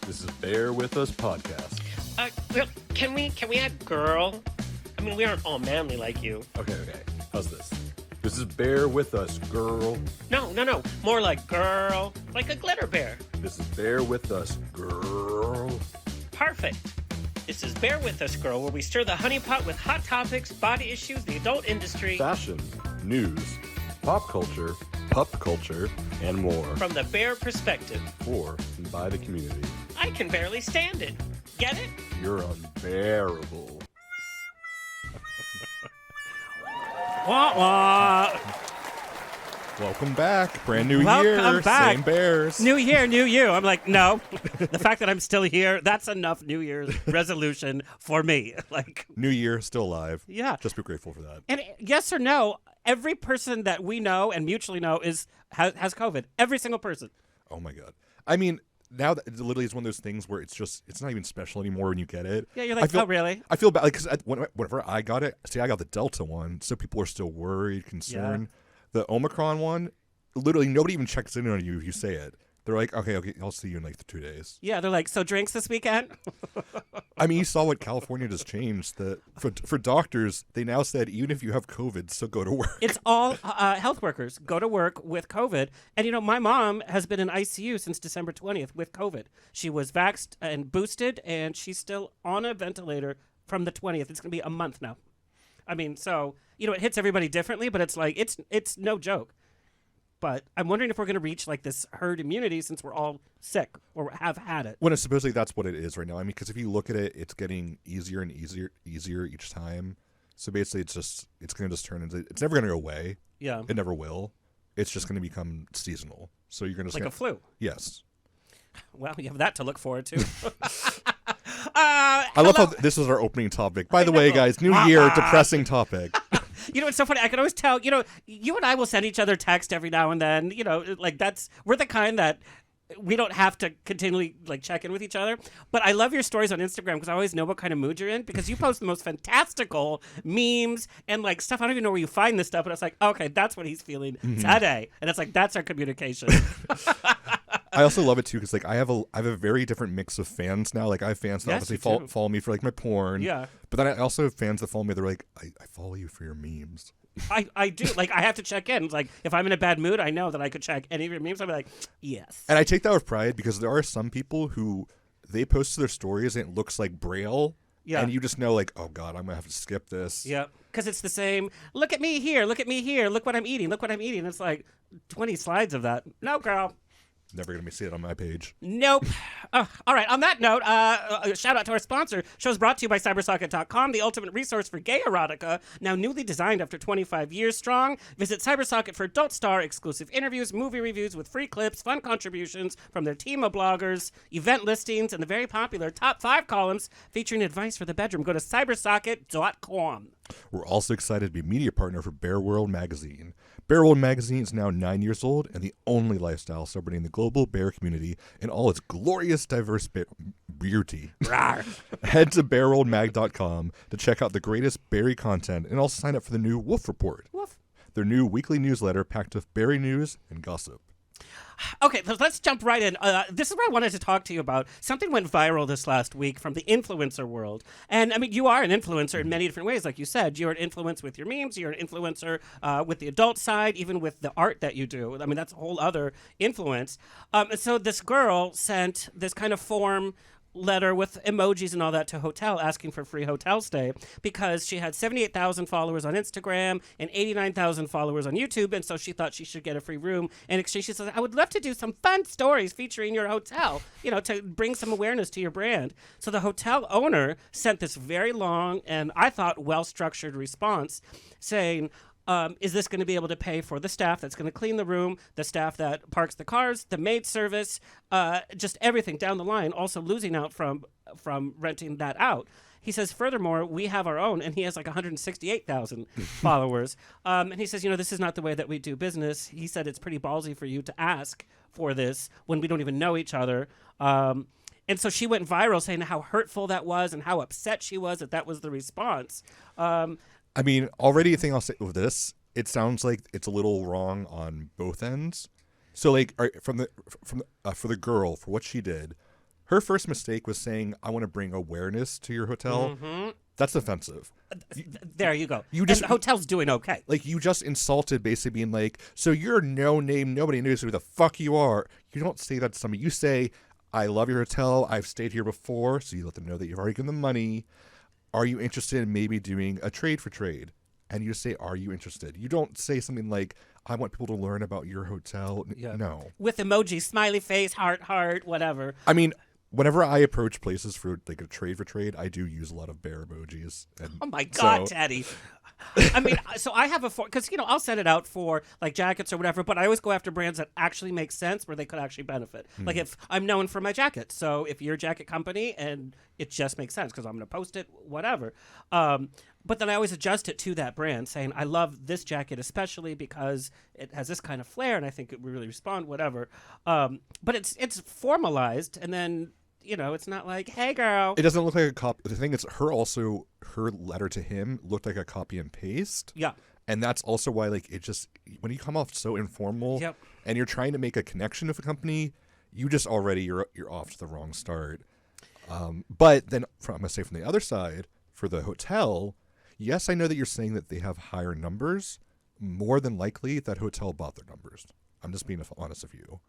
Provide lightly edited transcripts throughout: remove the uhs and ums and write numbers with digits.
This is Bear With Us podcast. Well, can we add girl? I mean, we aren't all manly like you. Okay. How's this? This is Bear With Us, girl. No. More like girl. Like a glitter bear. This is Bear With Us, girl. Perfect. This is Bear With Us, girl, where we stir the honeypot with hot topics, body issues, the adult industry. Fashion, news, pop culture, pup culture, and more. From the bear perspective. For and by the community. I can barely stand it. Get it? You're unbearable. Wah, wah. Welcome back. Brand new Welcome year. back. Same bears. New year, new you. I'm like, no. The fact that I'm still here, that's enough New Year's resolution for me. Like, New year, still alive. yeah. Just be grateful for that. And yes or no, every person that we know and mutually know has COVID. Every single person. Oh my God. I mean, now that it literally is one of those things where it's not even special anymore when you get it. Yeah, you're like, oh, really? I feel bad because whenever I got it, I got the Delta one, so people are still worried, concerned. Yeah. The Omicron one, literally nobody even checks in on you if you say it. They're like, okay, I'll see you in like 2 days. Yeah, they're like, so drinks this weekend? I mean, you saw what California just changed. For doctors, they now said even if you have COVID, still go to work. It's all health workers go to work with COVID. And, you know, my mom has been in ICU since December 20th with COVID. She was vaxxed and boosted, and she's still on a ventilator from the 20th. It's going to be a month now. I mean, so, you know, it hits everybody differently, but it's like, it's no joke. But I'm wondering if we're going to reach like this herd immunity since we're all sick or have had it. When it's supposedly that's what it is right now. I mean, because if you look at it, it's getting easier and easier each time. So basically, it's going to just turn into, it's never going to go away. Yeah. It never will. It's just going to become seasonal. So you're going to like a flu. Yes. Well, you have that to look forward to. I love how this is our opening topic. By the way, guys, new year, depressing topic. You know, it's so funny. I can always tell, you know, you and I will send each other text every now and then. You know, like we're the kind that we don't have to continually like check in with each other. But I love your stories on Instagram because I always know what kind of mood you're in because you post the most fantastical memes and like stuff. I don't even know where you find this stuff, but it's like, okay, that's what he's feeling today. And it's like, that's our communication. I also love it too because like I have a very different mix of fans now. Like I have fans that obviously follow me for like my porn. Yeah. But then I also have fans that follow me. They're like, I follow you for your memes. I do. Like I have to check in. It's like if I'm in a bad mood, I know that I could check any of your memes. I'll be like, yes. And I take that with pride because there are some people who they post their stories and it looks like Braille. Yeah. And you just know like, oh God, I'm gonna have to skip this. Yeah. Because it's the same. Look at me here. Look at me here. Look what I'm eating. Look what I'm eating. It's like 20 slides of that. No, girl. Never going to see it on my page. Nope. All right. On that note, shout out to our sponsor. Show's brought to you by Cybersocket.com, the ultimate resource for gay erotica. Now newly designed after 25 years strong. Visit Cybersocket for adult star exclusive interviews, movie reviews with free clips, fun contributions from their team of bloggers, event listings, and the very popular top 5 columns featuring advice for the bedroom. Go to cybersocket.com. We're also excited to be media partner for Bear World Magazine. Bear World Magazine is now 9 years old and the only lifestyle celebrating the global bear community in all its glorious, diverse beauty. Head to bearworldmag.com to check out the greatest berry content and also sign up for the new Wolf Report. Woof. Their new weekly newsletter packed with berry news and gossip. Okay, let's jump right in. This is what I wanted to talk to you about. Something went viral this last week from the influencer world. And, I mean, you are an influencer in many different ways. Like you said, you're an influencer with your memes. You're an influencer with the adult side, even with the art that you do. I mean, that's a whole other influence. So this girl sent this kind of form letter with emojis and all that to hotel asking for free hotel stay because she had 78,000 followers on Instagram and 89,000 followers on YouTube, and so she thought she should get a free room. In exchange, she says, I would love to do some fun stories featuring your hotel, you know, to bring some awareness to your brand. So the hotel owner sent this very long and I thought well-structured response saying, is this going to be able to pay for the staff that's going to clean the room, the staff that parks the cars, the maid service, just everything down the line, also losing out from renting that out. He says, furthermore, we have our own, and he has like 168,000 followers. And he says, you know, this is not the way that we do business. He said it's pretty ballsy for you to ask for this when we don't even know each other. And so she went viral saying how hurtful that was and how upset she was that was the response. I mean, already a thing I'll say with this, it sounds like it's a little wrong on both ends. So, like, all right, for the girl, for what she did, Her first mistake was saying, I want to bring awareness to your hotel. That's offensive. There you go. You just and the hotel's doing okay. Like, you just insulted, basically being like, so you're no name, nobody knows who the fuck you are. You don't say that to somebody. You say, I love your hotel. I've stayed here before. So you let them know that you've already given them money. Are you interested in maybe doing a trade for trade? And you say, are you interested? You don't say something like, I want people to learn about your hotel. Yeah. No. With emojis, smiley face, heart, whatever. I mean, whenever I approach places for like a trade for trade, I do use a lot of bear emojis. And Oh my God, so, Teddy. I mean, so I have because, I'll send it out for like jackets or whatever, but I always go after brands that actually make sense where they could actually benefit. Like if I'm known for my jacket. So if you're a jacket company and it just makes sense because I'm going to post it, whatever. But then I always adjust it to that brand saying, I love this jacket, especially because it has this kind of flair and I think it would really respond, whatever. But it's formalized and then, it's not like, hey, girl. it doesn't look like a copy. The thing is, her letter to him looked like a copy and paste. Yeah. And that's also why, like, it just, when you come off so informal Yep. and you're trying to make a connection with a company, you just already, you're off to the wrong start. But then, I'm going to say from the other side, for the hotel, yes, I know that you're saying that they have higher numbers. More than likely, that hotel bought their numbers. I'm just being honest with you.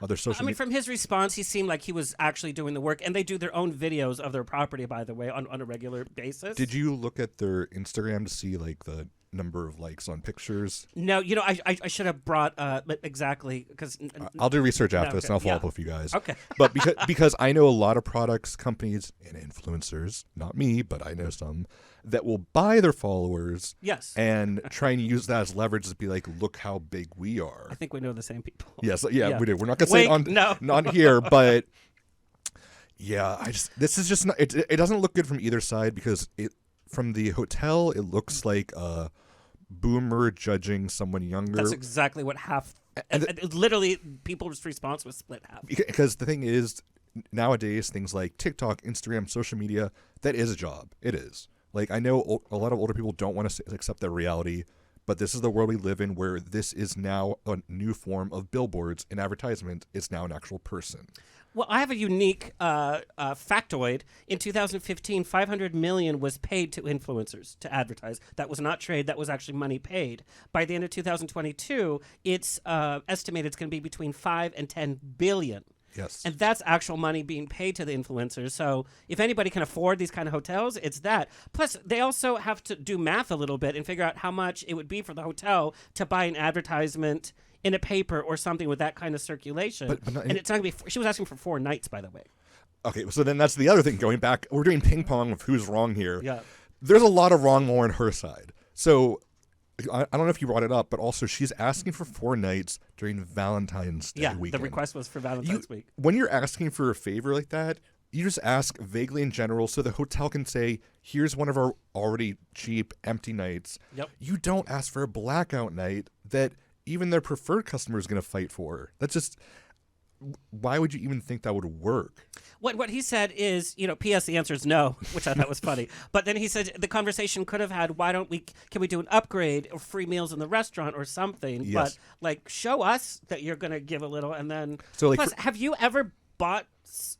Their social media. From his response, he seemed like he was actually doing the work, and they do their own videos of their property, by the way, on a regular basis. Did you look at their Instagram to see like the number of likes on pictures? No, I should have brought exactly because I'll do research after this, and I'll follow yeah. up with you guys. Okay. But because I know a lot of products, companies, and influencers, not me, but I know some, that will buy their followers Yes. and try and use that as leverage to be like, look how big we are. I think we know the same people. Yes, yeah, Yeah. we do. We're not going to say it on no. not here, but yeah, this is just not, it doesn't look good from either side because from the hotel, it looks like a boomer judging someone younger. That's exactly what literally people's response was split half. Because the thing is, nowadays, things like TikTok, Instagram, social media, that is a job. It is. Like, I know a lot of older people don't want to accept that reality, but this is the world we live in where this is now a new form of billboards and advertisement. It's now an actual person. Well, I have a unique factoid. In 2015, $500 million was paid to influencers to advertise. That was not trade. That was actually money paid. By the end of 2022, it's estimated it's going to be between $5 and $10 billion. Yes. And that's actual money being paid to the influencers. So if anybody can afford these kind of hotels, it's that. Plus, they also have to do math a little bit and figure out how much it would be for the hotel to buy an advertisement in a paper or something with that kind of circulation. But not, and it's not going to be. She was asking for 4 nights, by the way. Okay, so then that's the other thing. Going back, we're doing ping pong of who's wrong here. Yeah. There's a lot of wrong more on her side. So I don't know if you brought it up, but also she's asking for 4 nights during Valentine's Day weekend. The request was for Valentine's week. When you're asking for a favor like that, you just ask vaguely in general so the hotel can say, here's one of our already cheap, empty nights. Yep. You don't ask for a blackout night that even their preferred customer is going to fight for. That's just... Why would you even think that would work? What he said is, P.S. the answer is no, which I thought was funny. But then he said the conversation could have had, can we do an upgrade or free meals in the restaurant or something? Yes. But show us that you're going to give a little, and then. So, plus, have you ever bought?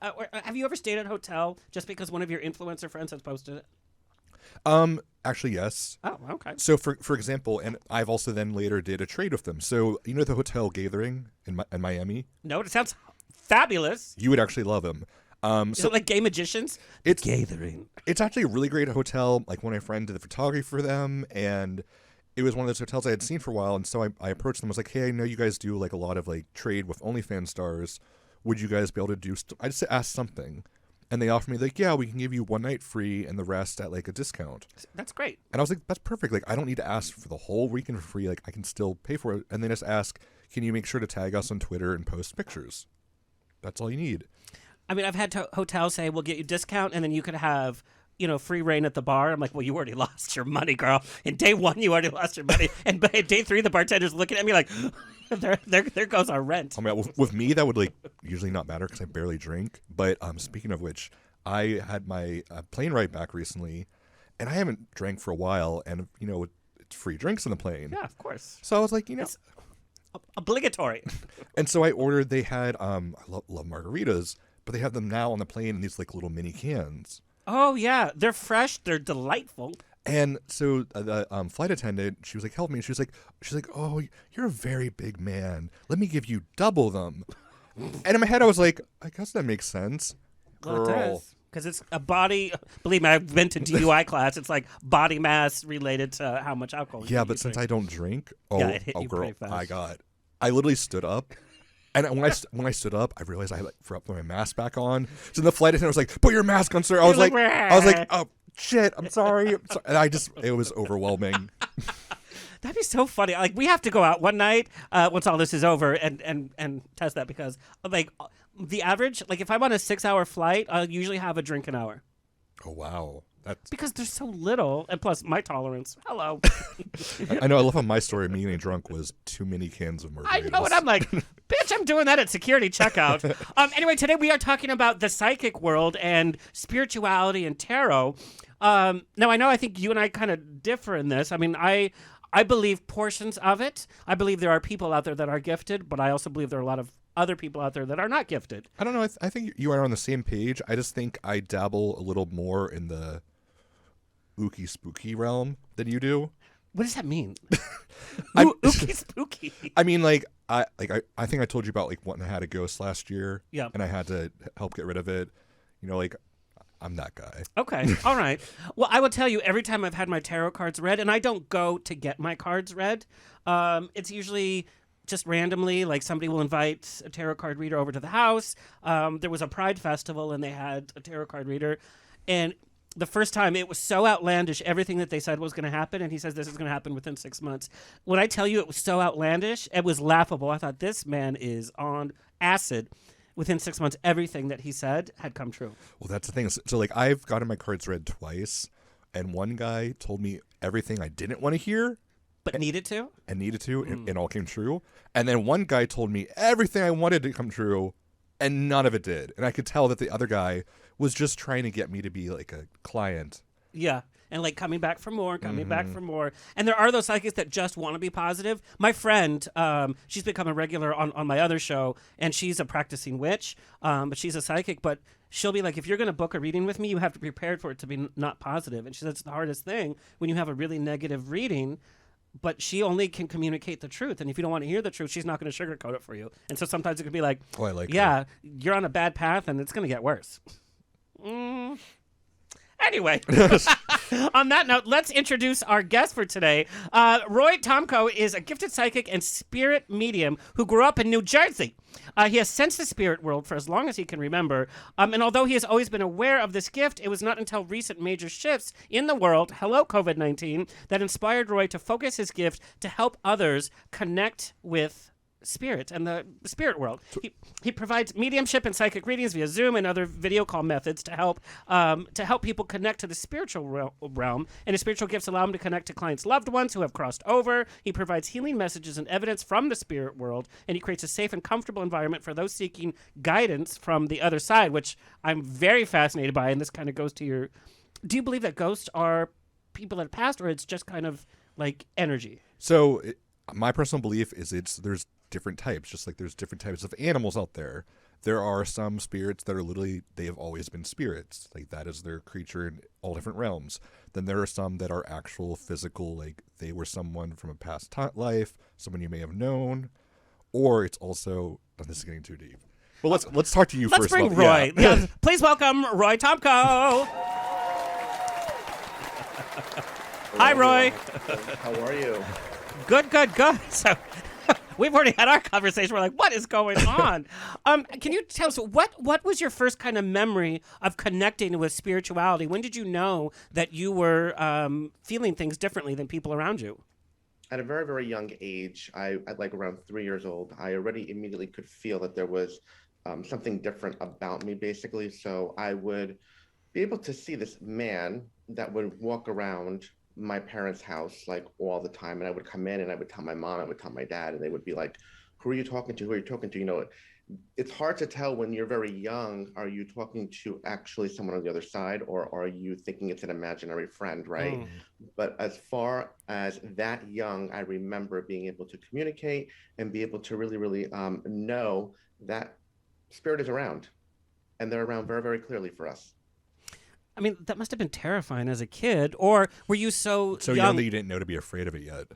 Or have you ever stayed at a hotel just because one of your influencer friends has posted it? Actually, yes. Oh, okay. So, for example, and I've also then later did a trade with them. So, you know the Hotel Gathering in Miami? No, it sounds fabulous. You would actually love them. Is it like Gay Magicians? It's Gathering. It's actually a really great hotel. Like, one of my friends did the photography for them, and it was one of those hotels I had seen for a while. And so I approached them. I was like, hey, I know you guys do like a lot of like trade with OnlyFans stars. Would you guys be able to do? I just asked something. And they offered me, like, yeah, we can give you 1 night free and the rest at, like, a discount. That's great. And I was like, that's perfect. Like, I don't need to ask for the whole weekend for free. Like, I can still pay for it. And then just ask, can you make sure to tag us on Twitter and post pictures? That's all you need. I mean, I've had hotels say, we'll get you a discount, and then you could have, free reign at the bar. I'm like, well, you already lost your money, girl. In day 1, you already lost your money. And by day 3, the bartender's looking at me like, there goes our rent. I mean, with me, that would like usually not matter because I barely drink. But speaking of which, I had my plane ride back recently, and I haven't drank for a while. And it's free drinks on the plane. Yeah, of course. So I was like, it's obligatory. And so I ordered. They had I love margaritas, but they have them now on the plane in these like little mini cans. Oh yeah, they're fresh. They're delightful. And so the flight attendant, she was like, help me. She's like, oh, you're a very big man. Let me give you double them. And in my head, I was like, I guess that makes sense. Well, it Girl. does. Because it's a body. Believe me, I've been to DUI class. It's like body mass related to how much alcohol. Yeah, but since I don't drink, it hit you girl, pretty fast. I literally stood up. And when I stood up, I realized I had forgot to put my mask back on. So the flight attendant was like, "Put your mask on, sir." I was like, "Oh shit, I'm sorry." And it was overwhelming. That'd be so funny. Like we have to go out one night once all this is over and test that because like the average, like if I'm on a 6-hour flight, I'll usually have a drink an hour. Oh wow, that's because there's so little, and plus my tolerance. Hello. I know. I love how my story of me getting drunk was too many cans of margaritas. I know, and I'm like, bitch, I'm doing that at security checkout. Anyway, today we are talking about the psychic world and spirituality and tarot. Now I know I think you and I kind of differ in this. I mean, I believe portions of it. I believe there are people out there that are gifted, but I also believe there are a lot of other people out there that are not gifted. I don't know. I think you are on the same page. I just think I dabble a little more in the ooky spooky realm than you do. What does that mean? Ooky spooky. I mean, like I think I told you about like when I had a ghost last year. Yeah. And I had to help get rid of it. You know, like I'm that guy. Okay. All right. Well, I will tell you, every time I've had my tarot cards read, and I don't go to get my cards read, it's usually just randomly, like somebody will invite a tarot card reader over to the house. There was a Pride festival, and they had a tarot card reader. And the first time, it was so outlandish, everything that they said was going to happen, and he says this is going to happen within 6 months. When I tell you it was so outlandish, it was laughable. I thought, this man is on acid. Within 6 months, everything that he said had come true. Well, that's the thing. So like, I've gotten my cards read twice, and one guy told me everything I didn't want to hear. But needed to? And it all came true. And then one guy told me everything I wanted to come true, and none of it did. And I could tell that the other guy was just trying to get me to be like a client. Yeah. And like coming back for more, back for more. And there are those psychics that just want to be positive. My friend, she's become a regular on my other show, and she's a practicing witch, but she's a psychic. But she'll be like, if you're going to book a reading with me, you have to be prepared for it to be not positive. And she says it's the hardest thing when you have a really negative reading. But she only can communicate the truth. And if you don't want to hear the truth, she's not going to sugarcoat it for you. And so sometimes it could be like, oh, I like yeah, you're on a bad path and it's going to get worse. Anyway, on that note, let's introduce our guest for today. Roy Tomko is a gifted psychic and spirit medium who grew up in New Jersey. He has sensed the spirit world for as long as he can remember. And although he has always been aware of this gift, it was not until recent major shifts in the world, hello COVID-19, that inspired Roy to focus his gift to help others connect with spirit and the spirit world. He provides mediumship and psychic readings via Zoom and other video call methods to help people connect to the spiritual realm. And his spiritual gifts allow him to connect to clients' loved ones who have crossed over. He provides healing messages and evidence from the spirit world, and he creates a safe and comfortable environment for those seeking guidance from the other side, which I'm very fascinated by. And this kind of goes to your... Do you believe that ghosts are people that have passed, or it's just kind of like energy? So my personal belief is there's different types, just like there's different types of animals out there. There are some spirits that are literally, they have always been spirits. Like that is their creature in all different realms. Then there are some that are actual physical, like they were someone from a past life, someone you may have known, or it's also, this is getting too deep. Well, let's talk to you first. Let's bring Roy. Yeah. Yeah. Please welcome Roy Tomko. Hi, Roy. How are you? Good. So we've already had our conversation. We're like, what is going on? Can you tell us what was your first kind of memory of connecting with spirituality? When did you know that you were feeling things differently than people around you? At a very, very young age, at like around 3 years old, I already immediately could feel that there was something different about me, basically. So I would be able to see this man that would walk around my parents' house like all the time, and I would come in and I would tell my mom, I would tell my dad, and they would be like, who are you talking to? Who are you talking to? You know, it's hard to tell when you're very young, are you talking to actually someone on the other side, or are you thinking it's an imaginary friend, right? But as far as that young, I remember being able to communicate and be able to really, really know that spirit is around. and they're around very, very clearly for us. I mean, that must have been terrifying as a kid. Or were you so young that you didn't know to be afraid of it yet?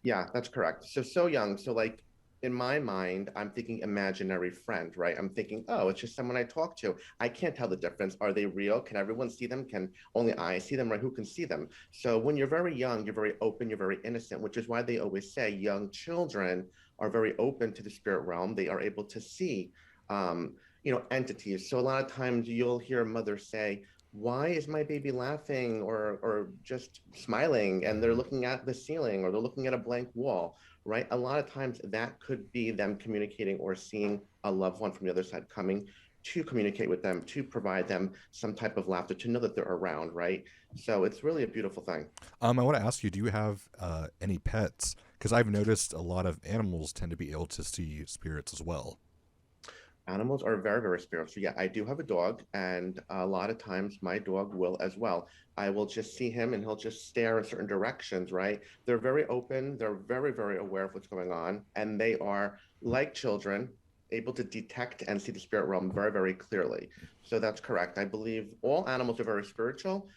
Yeah, that's correct. So young. So like in my mind, I'm thinking imaginary friend, right? I'm thinking, oh, it's just someone I talk to. I can't tell the difference. Are they real? Can everyone see them? Can only I see them, right? Who can see them? So when you're very young, you're very open, you're very innocent, which is why they always say young children are very open to the spirit realm. They are able to see, entities. So a lot of times you'll hear a mother say, why is my baby laughing or just smiling, and they're looking at the ceiling or they're looking at a blank wall, right? A lot of times that could be them communicating or seeing a loved one from the other side coming to communicate with them, to provide them some type of laughter, to know that they're around, right? So it's really a beautiful thing. I want to ask you, do you have any pets? Because I've noticed a lot of animals tend to be able to see spirits as well. Animals are very, very spiritual. Yeah, I do have a dog, and a lot of times my dog will as well. I will just see him and he'll just stare in certain directions, right? They're very open. They're very, very aware of what's going on. And they are, like children, able to detect and see the spirit realm very, very clearly. So that's correct. I believe all animals are very spiritual.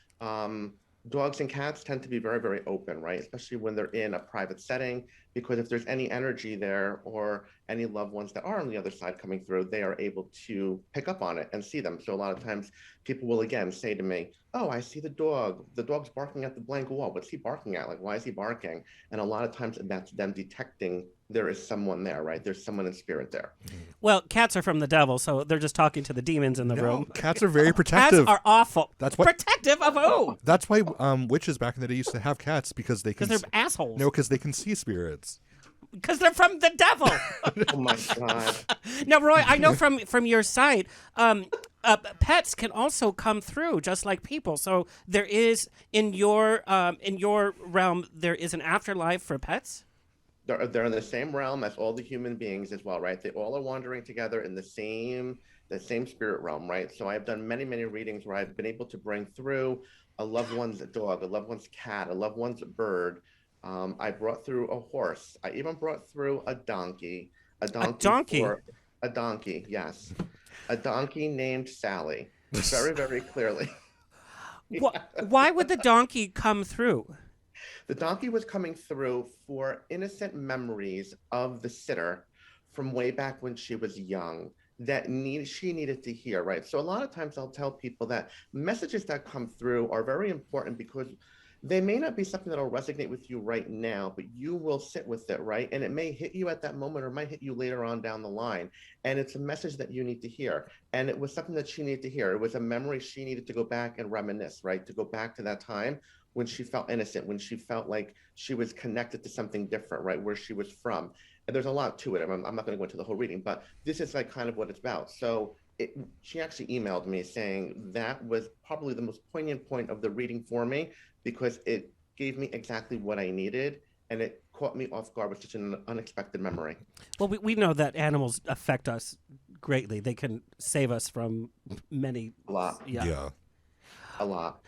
Dogs and cats tend to be very, very open, right? Especially when they're in a private setting, because if there's any energy there or any loved ones that are on the other side coming through, they are able to pick up on it and see them. So a lot of times people will again say to me, oh, I see the dog. The dog's barking at the blank wall. What's he barking at? Like, why is he barking? And a lot of times that's them detecting there is someone there, right? There's someone in spirit there. Well, cats are from the devil, so they're just talking to the demons in the room. Cats are very protective. Cats are awful. That's why. Protective of who? That's why witches back in the day used to have cats, because they can. Because they're assholes. No, because they can see spirits. Because they're from the devil. Oh my God. Now, Roy, I know from your site, pets can also come through just like people. So there is in your realm, there is an afterlife for pets. They're in the same realm as all the human beings as well, right? They all are wandering together in the same spirit realm, right? So I've done many, many readings where I've been able to bring through a loved one's dog, a loved one's cat, a loved one's bird. I brought through a horse. I even brought through a donkey. A donkey, yes. A donkey named Sally. Very, very clearly. Why would the donkey come through? The donkey was coming through for innocent memories of the sitter from way back when she was young that she needed to hear, right? So a lot of times I'll tell people that messages that come through are very important because they may not be something that'll resonate with you right now, but you will sit with it, right? And it may hit you at that moment or might hit you later on down the line. And it's a message that you need to hear. And it was something that she needed to hear. It was a memory she needed to go back and reminisce, right? To go back to that time when she felt innocent, when she felt like she was connected to something different, right? Where she was from. And there's a lot to it. I'm not going to go into the whole reading, but this is like kind of what it's about. So she actually emailed me saying that was probably the most poignant point of the reading for me, because it gave me exactly what I needed, and it caught me off guard with such an unexpected memory. Well, we know that animals affect us greatly. They can save us from many. A lot. Yeah. A lot.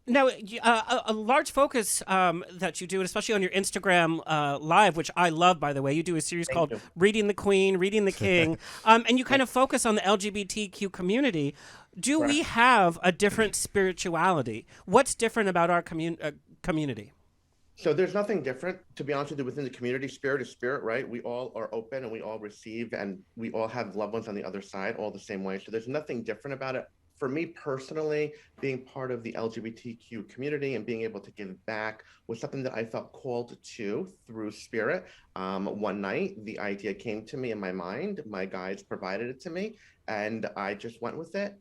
Now, a large focus that you do, and especially on your Instagram Live, which I love, by the way, you do a series called Reading the Queen, Reading the King, and you kind of focus on the LGBTQ community. Do we have a different spirituality? What's different about our community? So there's nothing different, to be honest with you, within the community. Spirit is spirit, right? We all are open and we all receive, and we all have loved ones on the other side all the same way. So there's nothing different about it. For me personally, being part of the LGBTQ community and being able to give back was something that I felt called to through spirit. One night, the idea came to me in my mind. My guides provided it to me, and I just went with it.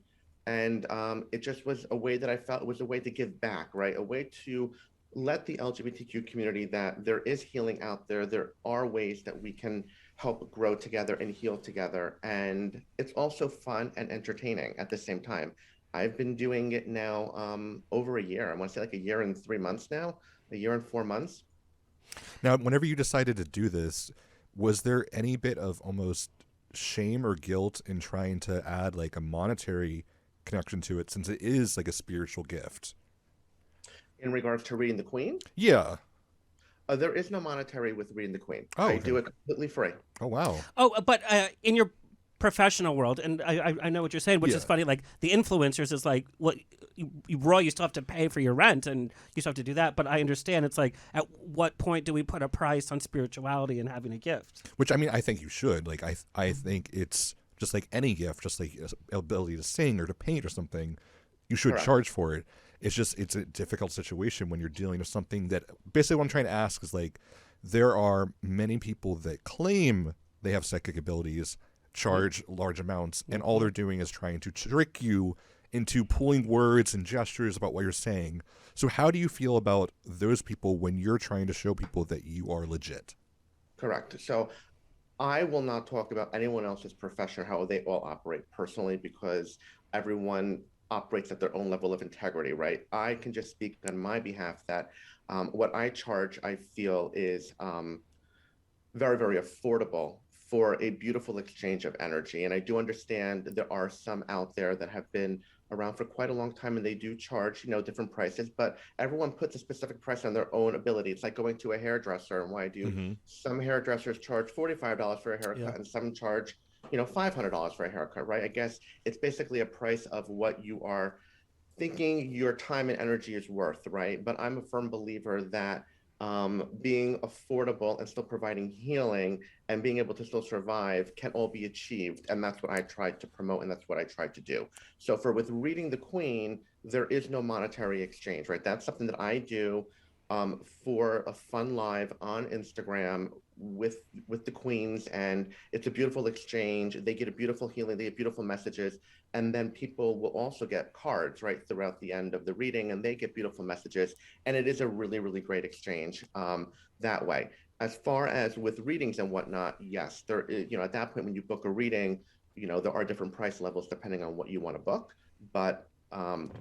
And it just was a way that I felt it was a way to give back, right? A way to let the LGBTQ community that there is healing out there. There are ways that we can help grow together and heal together. And it's also fun and entertaining at the same time. I've been doing it now over a year. I want to say like a year and 3 months now, a year and 4 months. Now, whenever you decided to do this, was there any bit of almost shame or guilt in trying to add like a monetary connection to it, since it is like a spiritual gift? In regards to Reading the Queen? Yeah. There is no monetary with Reading the Queen. Oh, I do it completely free. Oh, wow. Oh, but in your professional world, and I know what you're saying, which is funny. Like the influencers is like, what Roy, you still have to pay for your rent, and you still have to do that. But I understand it's like, at what point do we put a price on spirituality and having a gift? Which, I mean, I think you should. Like, I think it's just like any gift, just like ability to sing or to paint or something. You should charge for it. It's just, it's a difficult situation when you're dealing with something that, basically what I'm trying to ask is like, there are many people that claim they have psychic abilities, charge large amounts, and all they're doing is trying to trick you into pulling words and gestures about what you're saying. So how do you feel about those people when you're trying to show people that you are legit? Correct. So I will not talk about anyone else's profession, how they all operate personally, because everyone operates at their own level of integrity, right? I can just speak on my behalf that what I charge, I feel, is very, very affordable for a beautiful exchange of energy. And I do understand there are some out there that have been around for quite a long time, and they do charge, different prices, but everyone puts a specific price on their own ability. It's like going to a hairdresser, and why do some hairdressers charge $45 for a haircut and some charge, $500 for a haircut, right? I guess it's basically a price of what you are thinking your time and energy is worth, right? But I'm a firm believer that being affordable and still providing healing and being able to still survive can all be achieved. And that's what I tried to promote, and that's what I tried to do. So with reading the Queen, there is no monetary exchange, right? That's something that I do for a fun live on Instagram with the Queens, and it's a beautiful exchange. They get a beautiful healing, they get beautiful messages, and then people will also get cards right throughout the end of the reading, and they get beautiful messages, and it is a really, really great exchange that way. As far as with readings and whatnot, yes, there is, at that point when you book a reading, there are different price levels depending on what you want to book, but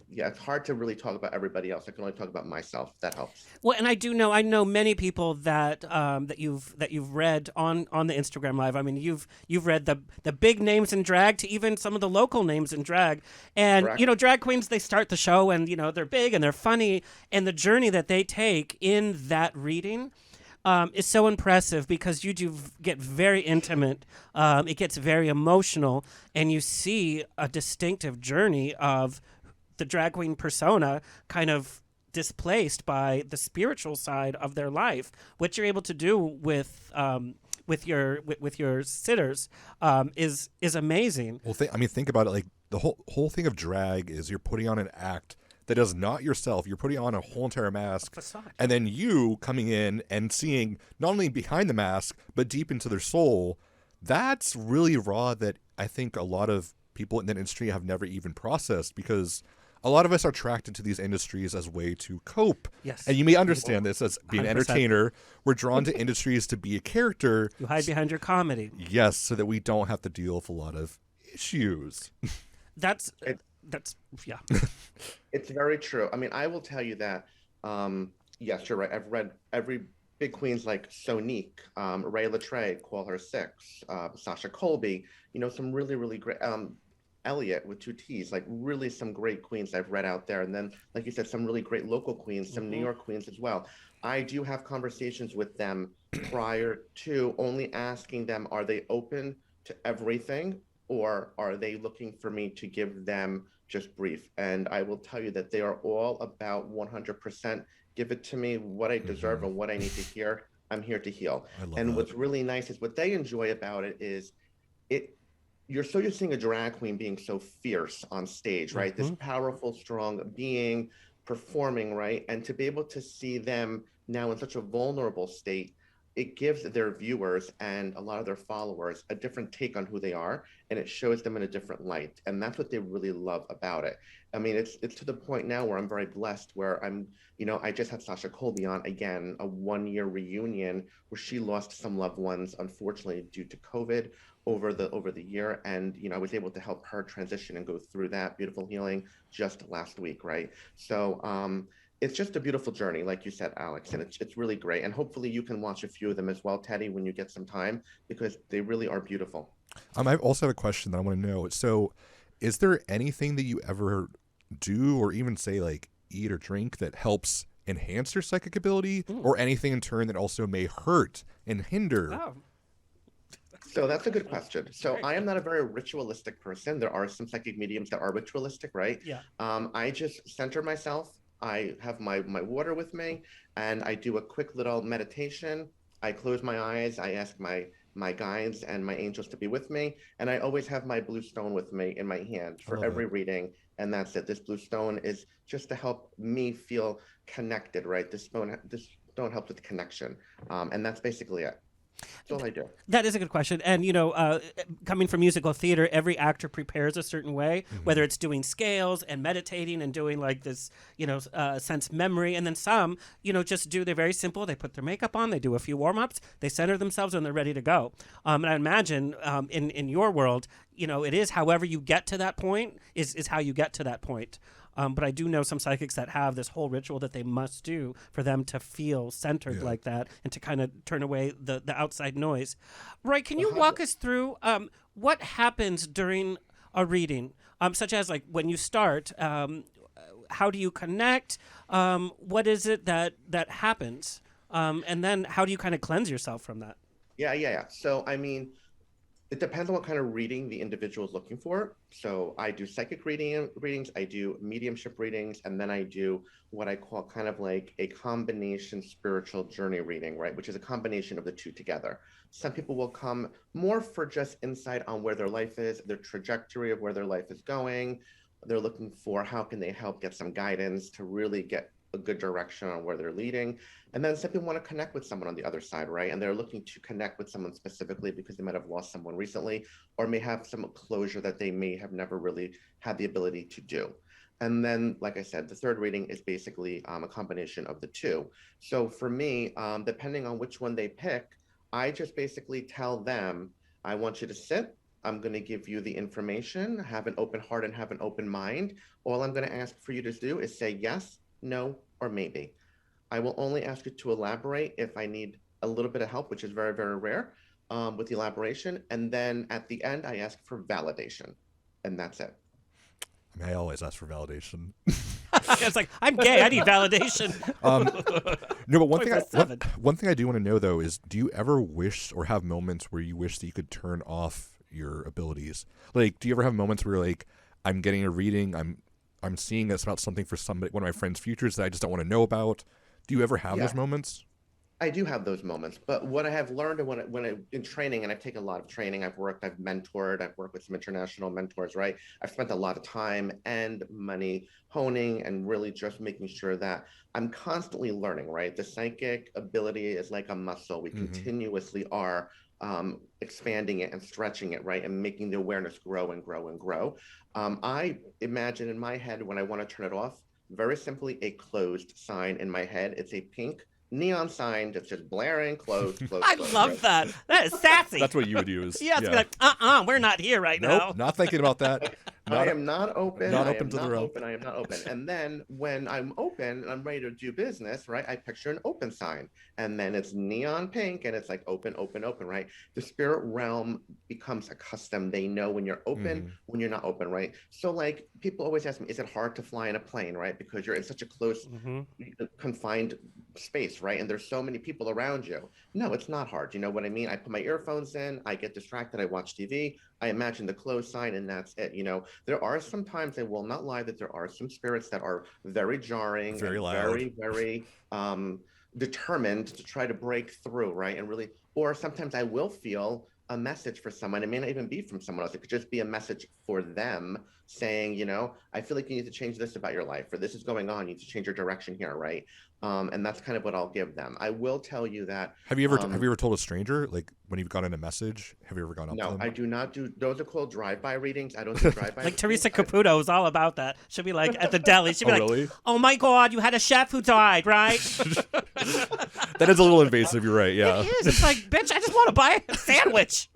it's hard to really talk about everybody else. I can only talk about myself. That helps. Well, and I know many people that that you've read on the Instagram Live. I mean, you've read the big names in drag to even some of the local names in drag. And Correct. Drag queens, they start the show and they're big and they're funny, and the journey that they take in that reading is so impressive, because you do get very intimate. It gets very emotional, and you see a distinctive journey of the drag queen persona kind of displaced by the spiritual side of their life. What you're able to do with your sitters is amazing. Well, think about it. Like, the whole thing of drag is you're putting on an act that is not yourself. You're putting on a whole entire mask, and then you coming in and seeing not only behind the mask but deep into their soul. That's really raw. That I think a lot of people in that industry have never even processed, because a lot of us are attracted to these industries as a way to cope. Yes. And you may understand this as being an 100%. Entertainer. We're drawn to industries to be a character. You hide behind your comedy. Yes, so that we don't have to deal with a lot of issues. That's yeah. It's very true. I mean, I will tell you that, yes, you're right. I've read every big queens like Sonique, Ray Latrey, Call Her Six, Sasha Colby, some really, really great, Elliot with 2 T's, like really some great queens I've read out there. And then, like you said, some really great local queens, some New York queens as well. I do have conversations with them prior to only asking them, are they open to everything, or are they looking for me to give them just brief? And I will tell you that they are all about 100% give it to me, what I deserve and what I need to hear. I'm here to heal. And what's really nice is what they enjoy about it is you're so used to seeing a drag queen being so fierce on stage, right? This powerful, strong being performing, right? And to be able to see them now in such a vulnerable state, it gives their viewers and a lot of their followers a different take on who they are, and it shows them in a different light. And that's what they really love about it. I mean, it's to the point now where I'm very blessed, where I just had Sasha Colby on again, a 1-year reunion where she lost some loved ones, unfortunately, due to COVID over the year. And, I was able to help her transition and go through that beautiful healing just last week, right? So, it's just a beautiful journey, like you said, Alex, and it's really great. And hopefully you can watch a few of them as well, Teddy, when you get some time, because they really are beautiful. I also have a question that I want to know. So is there anything that you ever do or even say, like, eat or drink that helps enhance your psychic ability, or anything in turn that also may hurt and hinder? Oh. So that's a good question. So I am not a very ritualistic person. There are some psychic mediums that are ritualistic, right? Yeah. I just center myself. I have my water with me, and I do a quick little meditation. I close my eyes. I ask my guides and my angels to be with me, and I always have my blue stone with me in my hand I for love every it. reading. And that's it. This blue stone is just to help me feel connected, right? This stone helps with connection, and that's basically it. That's all I do. That is a good question. And, coming from musical theater, every actor prepares a certain way, whether it's doing scales and meditating and doing like this, sense memory. And then some, just do, they're very simple. They put their makeup on, they do a few warm ups, they center themselves, and they're ready to go. And I imagine in your world, it is however you get to that point is how you get to that point. But I do know some psychics that have this whole ritual that they must do for them to feel centered like that and to kind of turn away the outside noise. Roy, can you walk us through what happens during a reading, such as like when you start, how do you connect? What is it that happens? And then how do you kind of cleanse yourself from that? Yeah. So, I mean, it depends on what kind of reading the individual is looking for. So I do psychic readings, I do mediumship readings, and then I do what I call kind of like a combination spiritual journey reading, right? Which is a combination of the two together. Some people will come more for just insight on where their life is, their trajectory of where their life is going. They're looking for how can they help get some guidance to really get a good direction on where they're leading. And then some people want to connect with someone on the other side, right? And they're looking to connect with someone specifically because they might have lost someone recently or may have some closure that they may have never really had the ability to do. And then, like I said, the third reading is basically a combination of the two. So for me, depending on which one they pick, I just basically tell them, I want you to sit. I'm going to give you the information, have an open heart and have an open mind. All I'm going to ask for you to do is say yes, no, or maybe. I will only ask you to elaborate if I need a little bit of help, which is very, very rare with the elaboration. And then at the end, I ask for validation. And that's it. I mean, I always ask for validation. It's like, I'm gay, I need validation. No, but one thing, 24/7. one thing I do want to know, though, is do you ever wish or have moments where you wish that you could turn off your abilities? Like, do you ever have moments where you're like, I'm getting a reading, I'm seeing this about something for somebody, one of my friends' futures that I just don't want to know about? Do you ever have those moments? I do have those moments, but what I have learned and when I in training, and I've taken a lot of training, I've mentored, I've worked with some international mentors, right? I've spent a lot of time and money honing and really just making sure that I'm constantly learning, right? The psychic ability is like a muscle. We continuously are expanding it and stretching it, right? And making the awareness grow and grow and grow. I imagine in my head when I want to turn it off, very simply a closed sign in my head. It's a pink neon sign that's just blaring, closed. I love that. That is sassy. That's what you would use. Yeah, it's like, we're not here right Nope, now. not thinking about that. I am not open. Not I open am to the not realm. open. I am not open. And then when I'm open and I'm ready to do business, right? I picture an open sign, and then it's neon pink, and it's like open, open, open, right? The spirit realm becomes accustomed. They know when you're open, when you're not open, right? So like people always ask me, is it hard to fly in a plane, right? Because you're in such a close, confined space, right? And there's so many people around you. No, it's not hard. You know what I mean? I put my earphones in, I get distracted, I watch TV, I imagine the closed sign, and that's it. You know, there are some times, I will not lie, that there are some spirits that are very jarring, Very and loud. very, very determined to try to break through, right? And really, or sometimes I will feel a message for someone. It may not even be from someone else. It could just be a message for them saying, you know, I feel like you need to change this about your life, or this is going on. You need to change your direction here, right? And that's kind of what I'll give them. I will tell you that. Have you ever told a stranger, like when you've gotten a message? Have you ever gone up to No, them? I do not do. Those are called drive-by readings. I don't do drive-by. Like Teresa Caputo is all about that. She'll be like at the deli. She'll be like, really? "Oh my God, you had a chef who died, right?" That is a little invasive. You're right. Yeah. It is. It's like, bitch, I just want to buy a sandwich.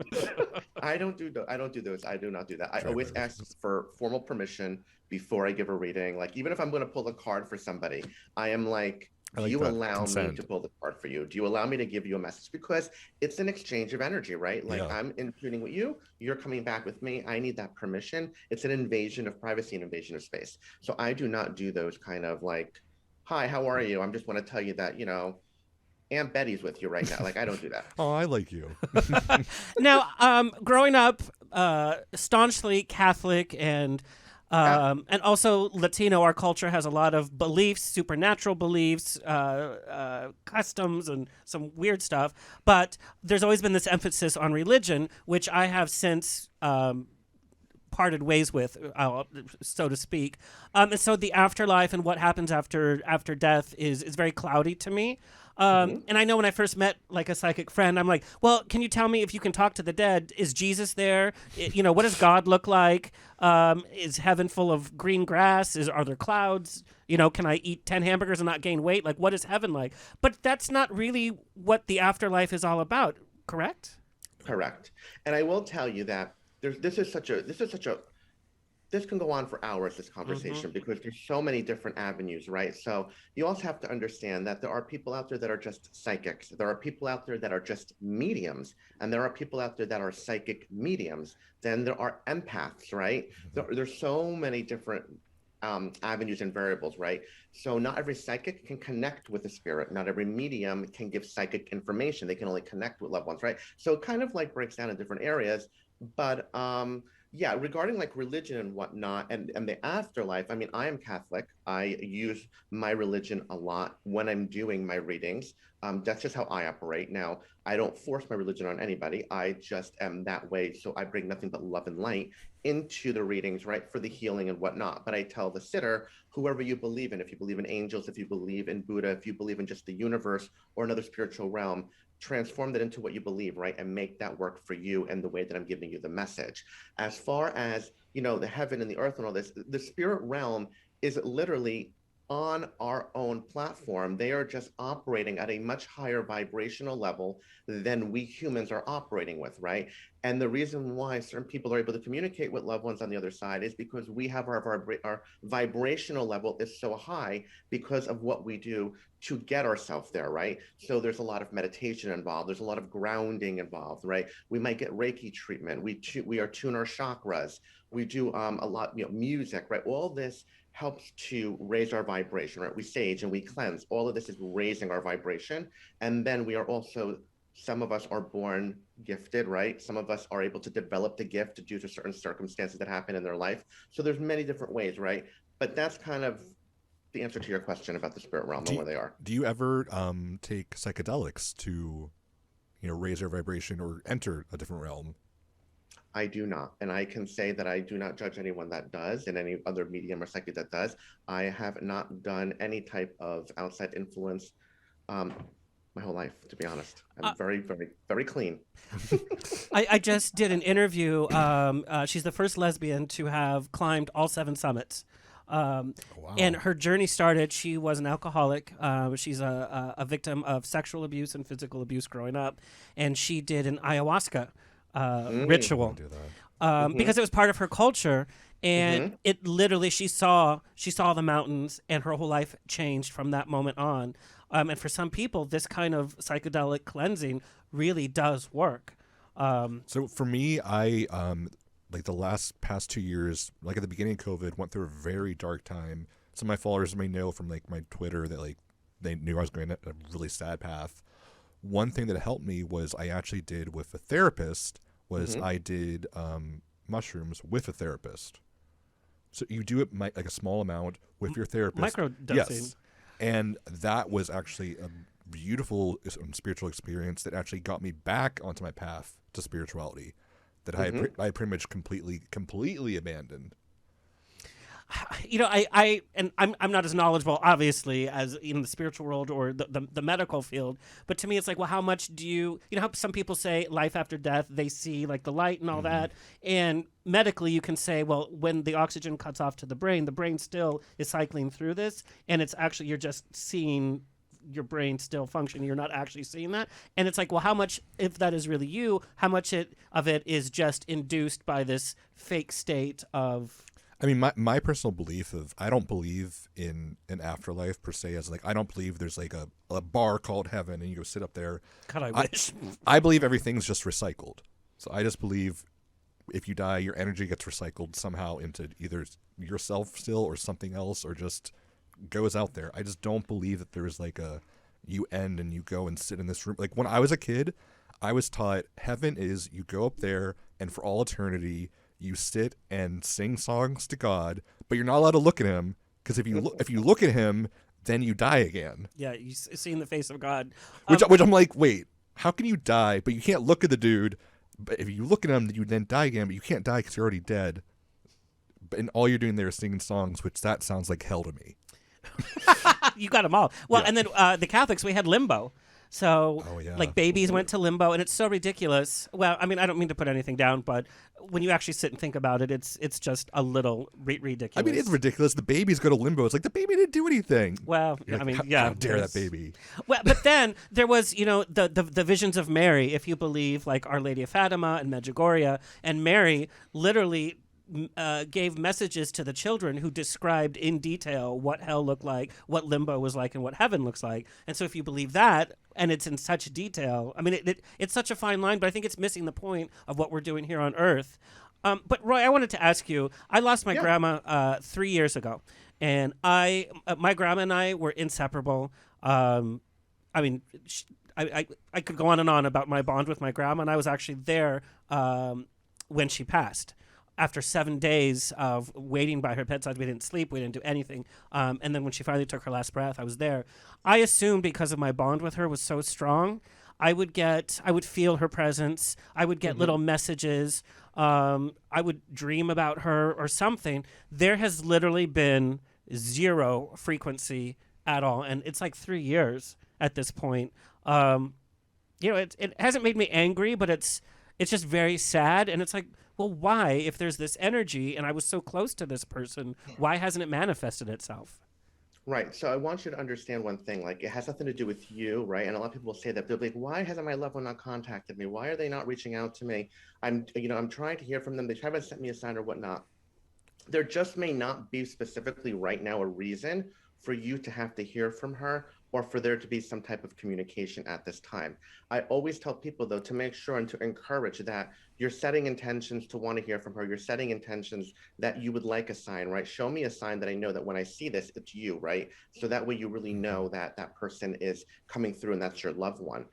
I don't do those. I do not do that. I always ask for formal permission before I give a reading. Like even if I'm going to pull a card for somebody, I am like, do you allow me to pull the card for you? Do you allow me to give you a message? Because it's an exchange of energy, right? Like I'm in tuning with you, you're coming back with me. I need that permission. It's an invasion of privacy and invasion of space. So I do not do those kind of like, hi, how are you? I just want to tell you that, you know, Aunt Betty's with you right now. Like, I don't do that. Oh, I like you. Now, growing up staunchly Catholic and also Latino, our culture has a lot of beliefs, supernatural beliefs, customs, and some weird stuff. But there's always been this emphasis on religion, which I have since parted ways with, so to speak. And so the afterlife and what happens after death is very cloudy to me. And I know when I first met like a psychic friend, I'm like, well, can you tell me if you can talk to the dead? Is Jesus there? What does God look like? Is heaven full of green grass? Are there clouds? Can I eat 10 hamburgers and not gain weight? Like, what is heaven like? But that's not really what the afterlife is all about, correct? Correct. And I will tell you that this can go on for hours, this conversation, because there's so many different avenues, right? So you also have to understand that there are people out there that are just psychics. There are people out there that are just mediums. And there are people out there that are psychic mediums. Then there are empaths, right? There's so many different avenues and variables, right? So not every psychic can connect with the spirit. Not every medium can give psychic information. They can only connect with loved ones, right? So it kind of like breaks down in different areas. But yeah, regarding like religion and whatnot and the afterlife, I mean, I am Catholic. I use my religion a lot when I'm doing my readings. That's just how I operate. Now, I don't force my religion on anybody. I just am that way. So I bring nothing but love and light into the readings, right, for the healing and whatnot. But I tell the sitter, whoever you believe in, if you believe in angels, if you believe in Buddha, if you believe in just the universe or another spiritual realm, transform that into what you believe, right? And make that work for you and the way that I'm giving you the message. As far as, the heaven and the earth and all this, the spirit realm is literally on our own platform. They are just operating at a much higher vibrational level than we humans are operating with, right? And the reason why certain people are able to communicate with loved ones on the other side is because we have our vibrational level is so high because of what we do to get ourselves there, right? So there's a lot of meditation involved. There's a lot of grounding involved, right? We might get Reiki treatment. We are tune our chakras. We do a lot, music, right? All this helps to raise our vibration, right? We sage and we cleanse. All of this is raising our vibration. And then we are also, some of us are born gifted, right? Some of us are able to develop the gift due to certain circumstances that happen in their life. So there's many different ways, right? But that's kind of the answer to your question about the spirit realm and where they are. Do you ever take psychedelics to, raise your vibration or enter a different realm? I do not. And I can say that I do not judge anyone that does and any other medium or psychic that does. I have not done any type of outside influence my whole life, to be honest. I'm very, very, very clean. I just did an interview. She's the first lesbian to have climbed all 7 summits. Wow. And her journey started, she was an alcoholic. She's a victim of sexual abuse and physical abuse growing up. And she did an ayahuasca ritual because it was part of her culture. And it literally, she saw the mountains and her whole life changed from that moment on. And for some people, this kind of psychedelic cleansing really does work. So for me, I like the past 2 years, like at the beginning of COVID, went through a very dark time. Some of my followers may know from like my Twitter that like they knew I was going down a really sad path. One thing that helped me was I actually did with a therapist was I did mushrooms with a therapist. So you do it like a small amount with your therapist. Microdosing. Yes. And that was actually a beautiful spiritual experience that actually got me back onto my path to spirituality that I pretty much completely abandoned. I'm not as knowledgeable, obviously, as in the spiritual world or the medical field. But to me, it's like, well, how much do you how some people say life after death, they see like the light and all that. And medically, you can say, well, when the oxygen cuts off to the brain still is cycling through this. And it's actually, you're just seeing your brain still functioning. You're not actually seeing that. And it's like, well, how much, if that is really you, how much of it is just induced by this fake state of... I mean, my personal belief of, I don't believe in an afterlife per se, as like, I don't believe there's like a bar called heaven and you go sit up there. God, I wish. I believe everything's just recycled. So I just believe if you die, your energy gets recycled somehow into either yourself still or something else, or just goes out there. I just don't believe that there's like you end and you go and sit in this room. Like when I was a kid, I was taught heaven is you go up there and for all eternity you sit and sing songs to God, but you're not allowed to look at him because if you look at him, then you die again. Yeah, you see in the face of God. Which I'm like, wait, how can you die? But you can't look at the dude. But if you look at him, you then die again. But you can't die because you're already dead. And all you're doing there is singing songs, which that sounds like hell to me. You got them all. Well, Yeah. and then the Catholics, we had limbo. So, Oh, yeah. like, babies went to limbo, and it's so ridiculous. Well, I mean, I don't mean to put anything down, but when you actually sit and think about it, it's just a little ridiculous. I mean, it's ridiculous. The babies go to limbo. It's like the baby didn't do anything. Well, You're I like, mean, how, yeah. How dare that baby? Well, but then there was, you know, the visions of Mary, if you believe, like Our Lady of Fatima and Medjugorje, and Mary literally gave messages to the children who described in detail what hell looked like, what limbo was like, and what heaven looks like. And so if you believe that, and it's in such detail, I mean, it's such a fine line, but I think it's missing the point of what we're doing here on Earth. But Roy, I wanted to ask you, I lost my grandma 3 years ago, and my grandma and I were inseparable. I mean, I could go on and on about my bond with my grandma, and I was actually there when she passed. After 7 days of waiting by her bedside, we didn't sleep, we didn't do anything. And then when she finally took her last breath, I was there. I assumed because of my bond with her was so strong, I would feel her presence. I would get little messages. I would dream about her or something. There has literally been zero frequency at all. And it's like 3 years at this point. You know, it hasn't made me angry, but it's just very sad. And it's like, well, why, if there's this energy and I was so close to this person, why hasn't it manifested itself? Right. So I want you to understand one thing. Like, it has nothing to do with you, right? And a lot of people will say that. They'll be like, why hasn't my loved one not contacted me? Why are they not reaching out to me? I'm trying to hear from them. They haven't sent me a sign or whatnot. There just may not be specifically right now a reason for you to have to hear from her or for there to be some type of communication at this time. I always tell people, though, to make sure and to encourage that you're setting intentions to want to hear from her. You're setting intentions that you would like a sign, right? Show me a sign that I know that when I see this, it's you, right? So that way you really know that that person is coming through and that's your loved one.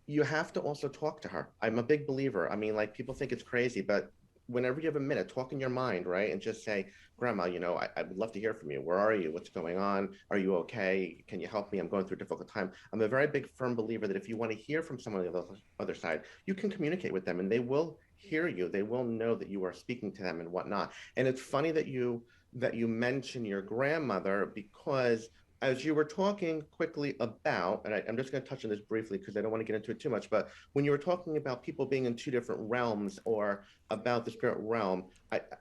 You have to also talk to her. I'm a big believer. I mean, like, people think it's crazy, but whenever you have a minute, talk in your mind, right? And just say, Grandma, I would love to hear from you. Where are you? What's going on? Are you okay? Can you help me? I'm going through a difficult time. I'm a very big, firm believer that if you want to hear from someone on the other side, you can communicate with them and they will hear you. They will know that you are speaking to them and whatnot. And it's funny that you mention your grandmother, because as you were talking quickly about, and I'm just going to touch on this briefly because I don't want to get into it too much, but when you were talking about people being in two different realms or about the spirit realm,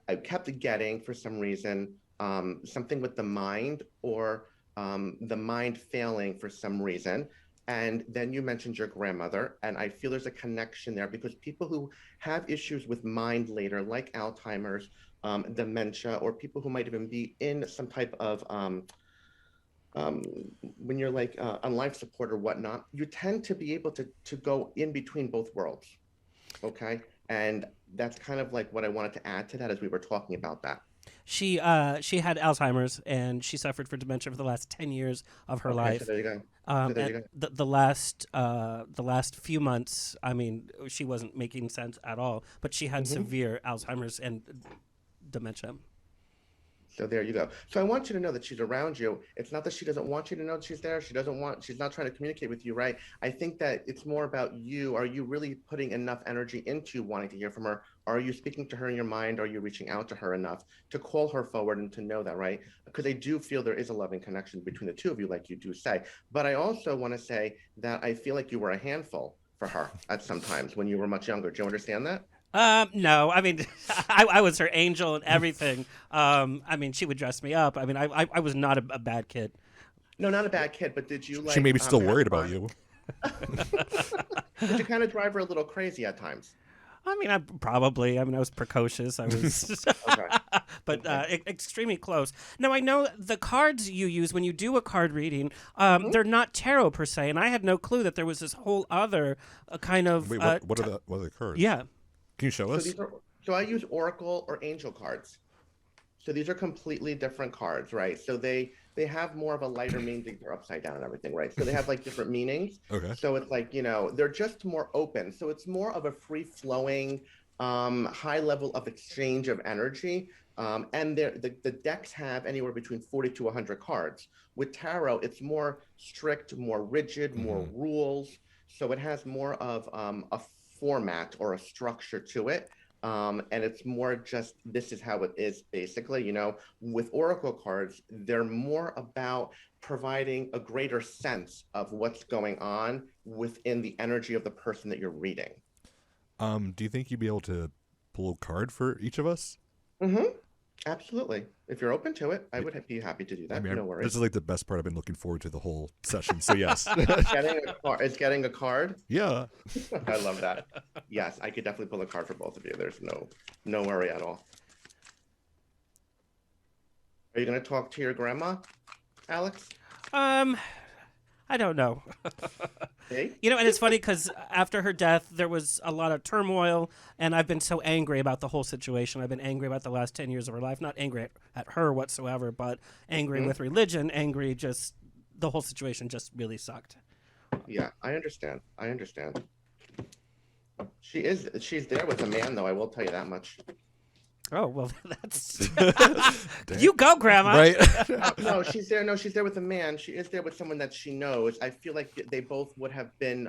I kept getting, for some reason, something with the mind or the mind failing for some reason. And then you mentioned your grandmother, and I feel there's a connection there because people who have issues with mind later, like Alzheimer's, dementia, or people who might even be in some type of when you're like on life support or whatnot, you tend to be able to go in between both worlds. Okay. And that's kind of like what I wanted to add to that as we were talking about that. She had Alzheimer's and she suffered from dementia for the last 10 years of her life. So there you go. The last few months, I mean, she wasn't making sense at all, but she had severe Alzheimer's and dementia. So there you go. So I want you to know that she's around you. It's not that she doesn't want you to know that she's there. She's not trying to communicate with you, right? I think that it's more about you. Are you really putting enough energy into wanting to hear from her? Are you speaking to her in your mind? Are you reaching out to her enough to call her forward and to know that, right? Because I do feel there is a loving connection between the two of you, like you do say. But I also want to say that I feel like you were a handful for her at some times when you were much younger. Do you understand that? No, I mean, I was her angel and everything. I mean, she would dress me up. I mean, I was not a bad kid. No, not a bad kid, but did you like... She may be still worried about you. Did you kind of drive her a little crazy at times? I mean, I was precocious. I was, but extremely close. Now, I know the cards you use when you do a card reading, they're not tarot per se, and I had no clue that there was this whole other kind of... Wait, what are the cards? Yeah. Can you show us? So I use Oracle or Angel cards. So these are completely different cards, right? So they they have more of a lighter meaning. They're upside down and everything, right? So they have like different meanings. Okay. So it's like, they're just more open. So it's more of a free flowing, high level of exchange of energy. And the decks have anywhere between 40 to 100 cards. With tarot, it's more strict, more rigid, more rules. So it has more of a format or a structure to it. And it's more just, this is how it is, basically. With oracle cards, they're more about providing a greater sense of what's going on within the energy of the person that you're reading. Do you think you'd be able to pull a card for each of us? Mm-hmm. Absolutely. If you're open to it, I would be happy to do that. No worries. This is like the best part. I've been looking forward to the whole session. So yes. Getting a card. Yeah. I love that. Yes, I could definitely pull a card for both of you. There's no worry at all. Are you going to talk to your grandma, Alex? I don't know. Hey? And it's funny because after her death, there was a lot of turmoil, and I've been so angry about the whole situation. I've been angry about the last 10 years of her life, not angry at her whatsoever, but angry with religion, angry just the whole situation just really sucked. Yeah, I understand. She's there with a man, though, I will tell you that much. Oh, well, that's... You go, Grandma! Right? No, she's there. No, she's there with a man. She is there with someone that she knows. I feel like they both would have been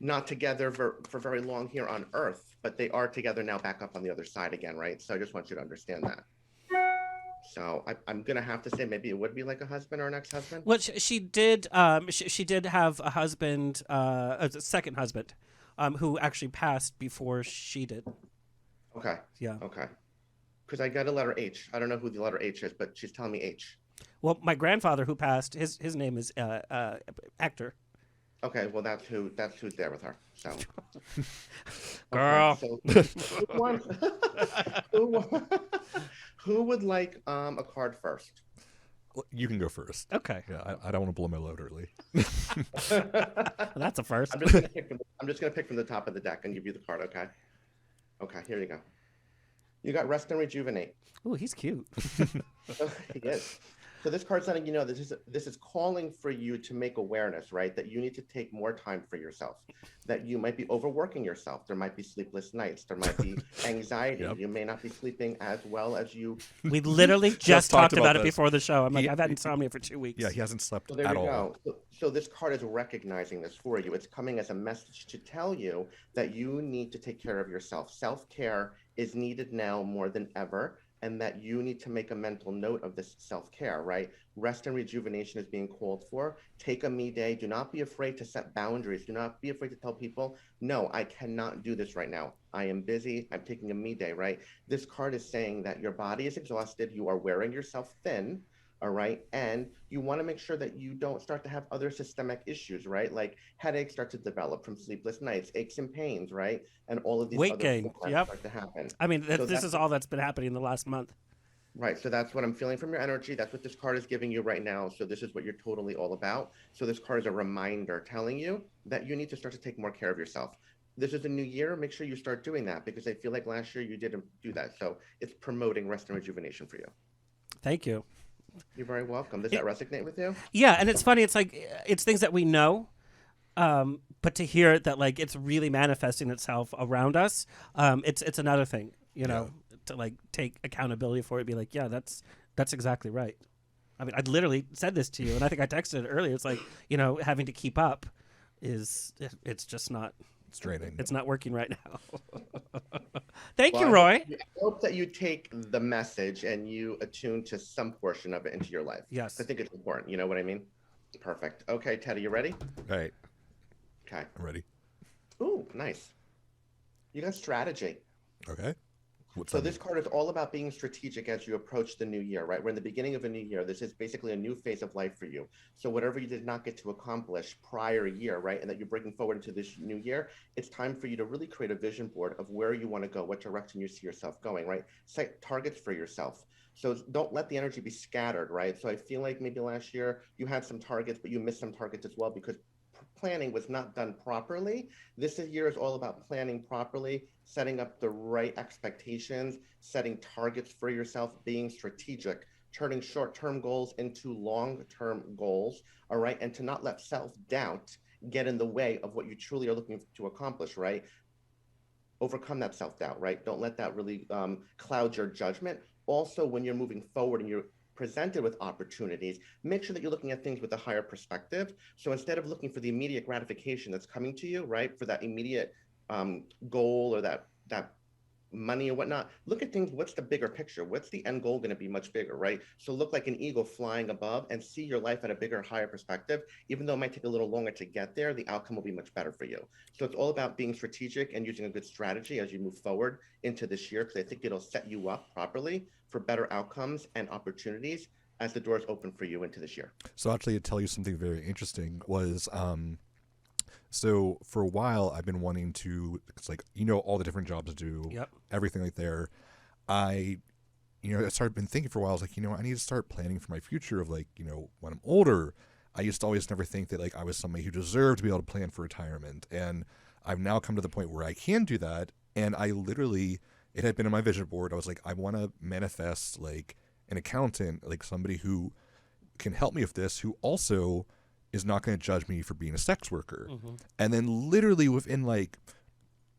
not together for very long here on Earth, but they are together now back up on the other side again, right? So I just want you to understand that. So I'm going to have to say maybe it would be like a husband or an ex-husband. Well, she did she did have a husband, a second husband, who actually passed before she did. Okay. Yeah. Okay. Because I got a letter H. I don't know who the letter H is, but she's telling me H. Well, my grandfather who passed, his name is Actor. Okay, well that's who's there with her. So, Girl. Okay, so who would like a card first? Well, you can go first. Okay. Yeah, I don't want to blow my load early. That's a first. I'm just gonna pick from the top of the deck and give you the card. Okay. Okay. Here you go. You got Rest and Rejuvenate. Ooh, he's cute. He is. So this card's letting you know this is calling for you to make awareness, right? That you need to take more time for yourself. That you might be overworking yourself. There might be sleepless nights. There might be anxiety. Yep. You may not be sleeping as well as you. We literally just talked about it before the show. I'm like, I've had insomnia for 2 weeks. Yeah, he hasn't slept at all. There you go. So this card is recognizing this for you. It's coming as a message to tell you that you need to take care of yourself. Self-care is needed now more than ever, and that you need to make a mental note of this self-care, right? Rest and rejuvenation is being called for. Take a me day. Do not be afraid to set boundaries. Do not be afraid to tell people, no, I cannot do this right now. I am busy. I'm taking a me day, right? This card is saying that your body is exhausted. You are wearing yourself thin, all right? And you want to make sure that you don't start to have other systemic issues, right? Like headaches start to develop from sleepless nights, aches and pains, right? And all of these weight gain, start to happen. I mean, this is all that's been happening in the last month. Right. So that's what I'm feeling from your energy. That's what this card is giving you right now. So this is what you're totally all about. So this card is a reminder telling you that you need to start to take more care of yourself. This is a new year. Make sure you start doing that, because I feel like last year you didn't do that. So it's promoting rest and rejuvenation for you. Thank you. You're very welcome. Does that resonate with you? Yeah. And it's funny. It's like, it's things that we know. But to hear that, like, it's really manifesting itself around us, it's another thing, to like take accountability for it, be like, yeah, that's exactly right. I mean, I literally said this to you, and I think I texted it earlier. It's like, having to keep up it's just not. It's draining. It's not working right now. Thank you, Roy. I hope that you take the message and you attune to some portion of it into your life. Yes. I think it's important. You know what I mean? Perfect. Okay, Teddy, you ready? All right. Okay. I'm ready. Ooh, nice. You got strategy. Okay. So this card is all about being strategic as you approach the new year, right? We're in the beginning of a new year. This is basically a new phase of life for you. So whatever you did not get to accomplish prior year, right, and that you're bringing forward into this new year, it's time for you to really create a vision board of where you want to go, what direction you see yourself going, right? Set targets for yourself. So don't let the energy be scattered, right? So I feel like maybe last year you had some targets, but you missed some targets as well because planning was not done properly. This year is all about planning properly, setting up the right expectations, setting targets for yourself, being strategic turning short-term goals into long-term goals, all right? And to not let self-doubt get in the way of what you truly are looking to accomplish, right? Overcome that self-doubt, right? Don't let that really cloud your judgment. Also, when you're moving forward and you're presented with opportunities, make sure that you're looking at things with a higher perspective. So instead of looking for the immediate gratification that's coming to you, right, for that immediate goal or that money or whatnot, look at things. What's the bigger picture? What's the end goal going to be much bigger, right? So look like an eagle flying above and see your life at a bigger, higher perspective. Even though it might take a little longer to get there, the outcome will be much better for you. So it's all about being strategic and using a good strategy as you move forward into this year, because I think it'll set you up properly for better outcomes and opportunities as the doors open for you into this year. So actually, to tell you something very interesting was, so for a while I've been wanting to, it's like, all the different jobs to do, Yep. everything like there. I started been thinking for a while. I was like, I need to start planning for my future of like, when I'm older. I used to always never think that like I was somebody who deserved to be able to plan for retirement. And I've now come to the point where I can do that. And I literally, it had been on my vision board. I was like, I want to manifest like an accountant, like somebody who can help me with this, who also is not going to judge me for being a sex worker. Mm-hmm. And then literally within like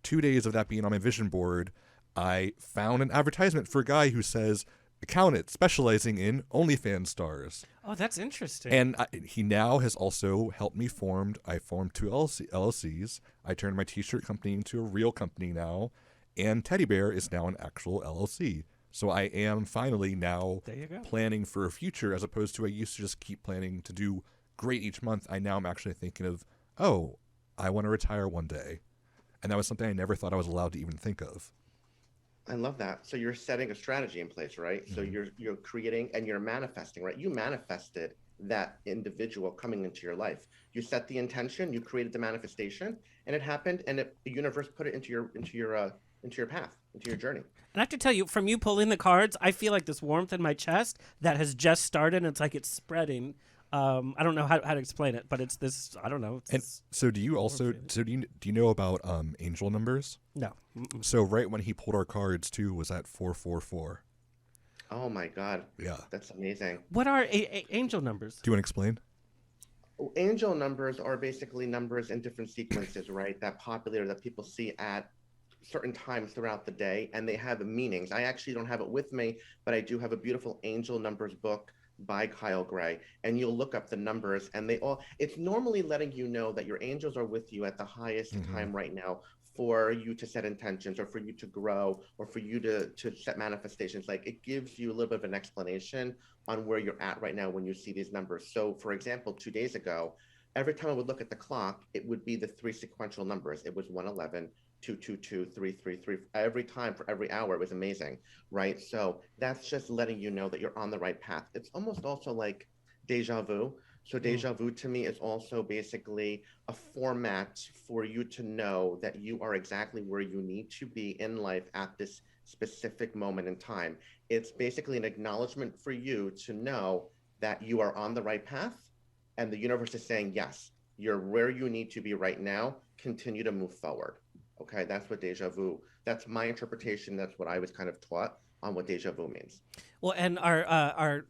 2 days of that being on my vision board, I found an advertisement for a guy who says, accountant specializing in OnlyFans stars. Oh, that's interesting. And he now has also helped me I formed 2 LLCs. I turned my t-shirt company into a real company now. And Teddy Bear is now an actual LLC. So I am finally now planning for a future, as opposed to I used to just keep planning to do great each month. I now am actually thinking of, I want to retire one day. And that was something I never thought I was allowed to even think of. I love that. So you're setting a strategy in place, right? Mm-hmm. So you're creating and you're manifesting, right? You manifested that individual coming into your life. You set the intention, you created the manifestation, and it happened, and the universe put it into your path, into your journey. And I have to tell you, from you pulling the cards, I feel like this warmth in my chest that has just started, and it's like it's spreading. I don't know how to explain it, but it's this, I don't know. And so do you also, do you know about angel numbers? No. Mm-mm. So right when he pulled our cards too, was at 444. Oh my God. Yeah. That's amazing. What are angel numbers? Do you want to explain? Angel numbers are basically numbers in different sequences, right? That populate or that people see at certain times throughout the day, and they have meanings. I actually don't have it with me, but I do have a beautiful angel numbers book by Kyle Gray, and you'll look up the numbers, and it's normally letting you know that your angels are with you at the highest time right now for you to set intentions, or for you to grow, or for you to set manifestations. Like, it gives you a little bit of an explanation on where you're at right now when you see these numbers. So for example, 2 days ago, every time I would look at the clock, it would be the 3 sequential numbers. It was 111, 222, 333. Every time for every hour, it was amazing, right? So that's just letting you know that you're on the right path. It's almost also like deja vu. So deja vu to me is also basically a format for you to know that you are exactly where you need to be in life at this specific moment in time. It's basically an acknowledgement for you to know that you are on the right path, and the universe is saying, yes, you're where you need to be right now. Continue to move forward. Okay, that's what deja vu, that's my interpretation. That's what I was kind of taught on what deja vu means. Well, and our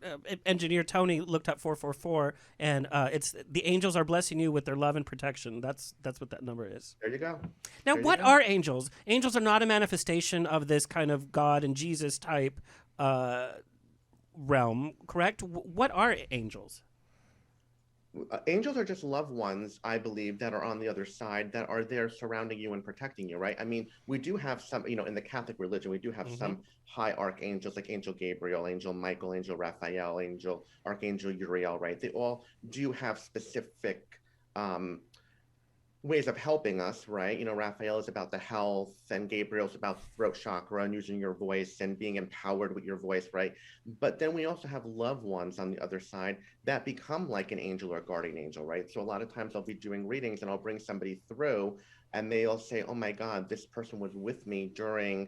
engineer Tony looked up 444, and it's the angels are blessing you with their love and protection. That's what that number is. There you go. Now, what are angels? Angels are not a manifestation of this kind of God and Jesus type realm, correct? What are angels? Angels are just loved ones, I believe, that are on the other side, that are there surrounding you and protecting you, right? I mean, we do have some, in the Catholic religion, we do have some high archangels, like Angel Gabriel, Angel Michael, Angel Raphael, Archangel Uriel, right? They all do have specific ways of helping us, right? Raphael is about the health, and Gabriel's about throat chakra and using your voice and being empowered with your voice, right? But then we also have loved ones on the other side that become like an angel or guardian angel, right? So a lot of times I'll be doing readings and I'll bring somebody through, and they'll say, oh my God, this person was with me during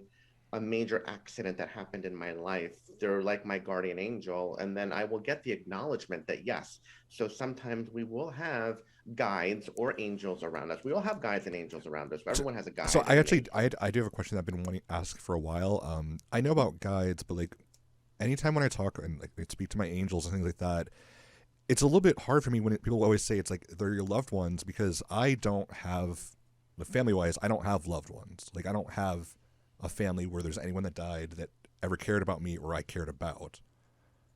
a major accident that happened in my life. They're like my guardian angel. And then I will get the acknowledgement that yes. So sometimes we will have guides or angels around us. We all have guides and angels around us. Everyone has a guide. So I do have a question that I've been wanting to ask for a while. I know about guides, but like, anytime when I talk and like speak to my angels and things like that, it's a little bit hard for me when people always say it's like they're your loved ones, because I don't have, family-wise, I don't have loved ones. Like, I don't have a family where there's anyone that died that ever cared about me or I cared about.